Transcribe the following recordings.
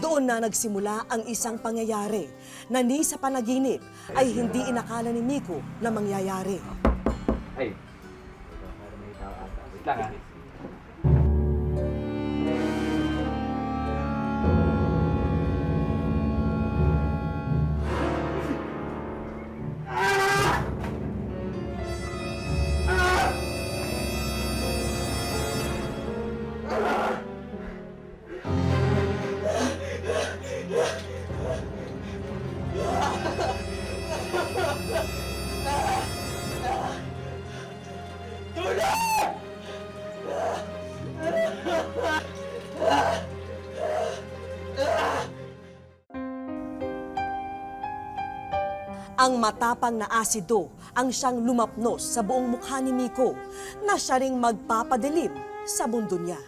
Doon na nagsimula ang isang pangyayari na ni sa panaginip ay hindi inakala ni Miko na mangyayari. Ay. Wait lang, ha? Ang matapang na asido ang siyang lumapnos sa buong mukha ni Miko na siya ring magpapadilim sa mundo niya.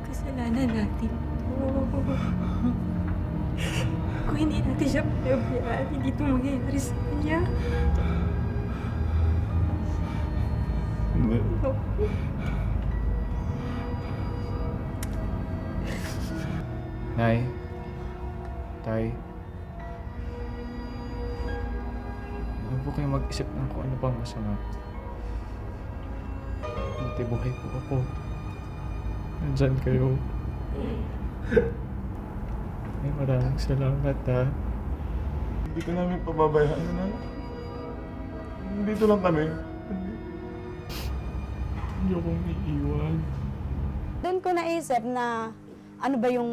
Kasalanan natin. Kung hindi natin siya pinabayaan, hindi ito mangyayari sa kanya. Nay, Tay, huwag po kayo mag-isip ng kung ano pang masama. Buti buhay po ako. Nandyan kayo. Ay, maraming salamat, ha. Hindi ko namin pababayaan na. Dito lang kami. Hindi akong iiwan. Doon ko naisip na ano ba yung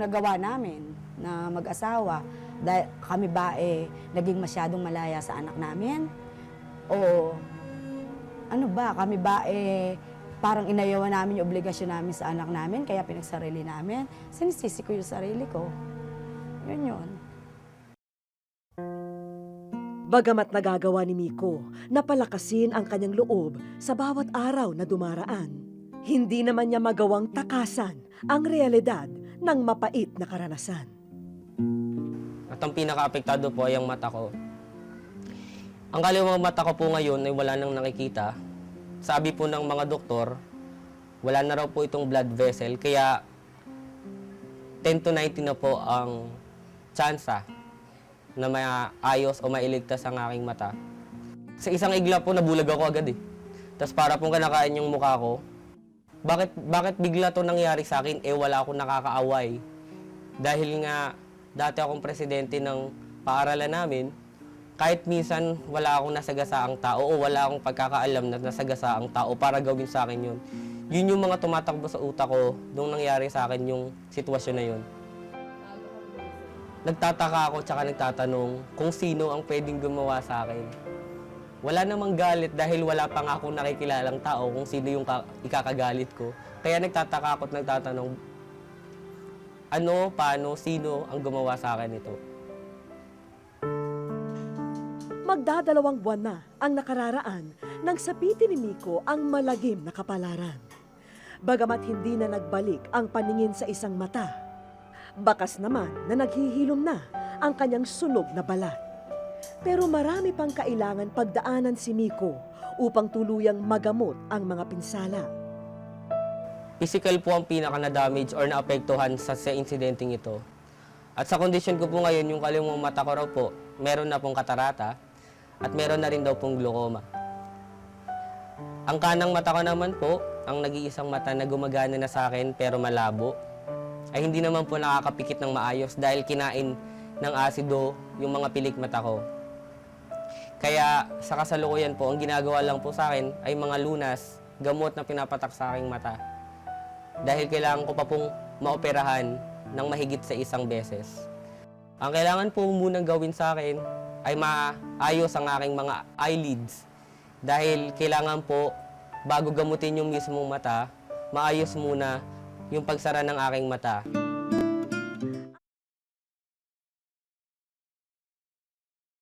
nagawa namin na mag-asawa. Dahil kami ba naging masyadong malaya sa anak namin? O ano ba, kami ba parang inayawan namin yung obligasyon namin sa anak namin kaya pinagsarili namin? Sinisisi ko yung sarili ko. Yun. Bagamat nagagawa ni Miko na palakasin ang kanyang loob sa bawat araw na dumaraan, hindi naman niya magawang takasan ang realidad ng mapait na karanasan. At ang pinaka-apektado po ay ang mata ko. Ang kaliwang mata ko po ngayon ay wala nang nakikita. Sabi po ng mga doktor, wala na raw po itong blood vessel, kaya 10 to 90 na po ang tsansa na maayos o mailigtas ang aking mata. Sa isang igla po, nabulag ako agad eh. Tapos para pong kanakain yung mukha ko, bakit bigla to nangyari sa akin? Wala akong nakakaaway. Dahil nga, dati akong presidente ng paaralan namin, kahit minsan wala akong nasagasaang tao o wala akong pagkakaalam na nasagasaang tao para gawin sa akin yun. Yun yung mga tumatakbo sa utak ko nung nangyari sa akin yung sitwasyon na yun. Nagtataka ako tsaka nagtatanong kung sino ang pwedeng gumawa sa akin. Wala namang galit dahil wala pa nga akong nakikilalang tao kung sino yung ikakagalit ko. Kaya nagtataka ako at nagtatanong, ano, paano, sino ang gumawa sa akin ito? Magdadalawang buwan na ang nakararaan nang sapitin ni Miko ang malagim na kapalaran. Bagamat hindi na nagbalik ang paningin sa isang mata, bakas naman na naghihilom na ang kanyang sunog na balat. Pero marami pang kailangan pagdaanan si Miko upang tuluyang magamot ang mga pinsala. Physical po ang pinaka na-damage or naapektuhan sa insidenteng ito. At sa kondisyon ko po ngayon, yung kaliwang mata ko raw po, meron na pong katarata at meron na rin daw pong glaucoma. Ang kanang mata ko naman po, ang nag-iisang mata na gumagana na sa akin pero malabo, ay hindi naman po nakakapikit ng maayos dahil kinain ng asido yung mga pilik mata ko. Kaya sa kasalukuyan po, ang ginagawa lang po sa akin ay mga lunas, gamot na pinapatak sa aking mata. Dahil kailangan ko pa pong maoperahan ng mahigit sa isang beses. Ang kailangan po munang gawin sa akin ay maayos ang aking mga eyelids. Dahil kailangan po, bago gamutin yung mismong mata, maayos muna yung pagsara ng aking mata.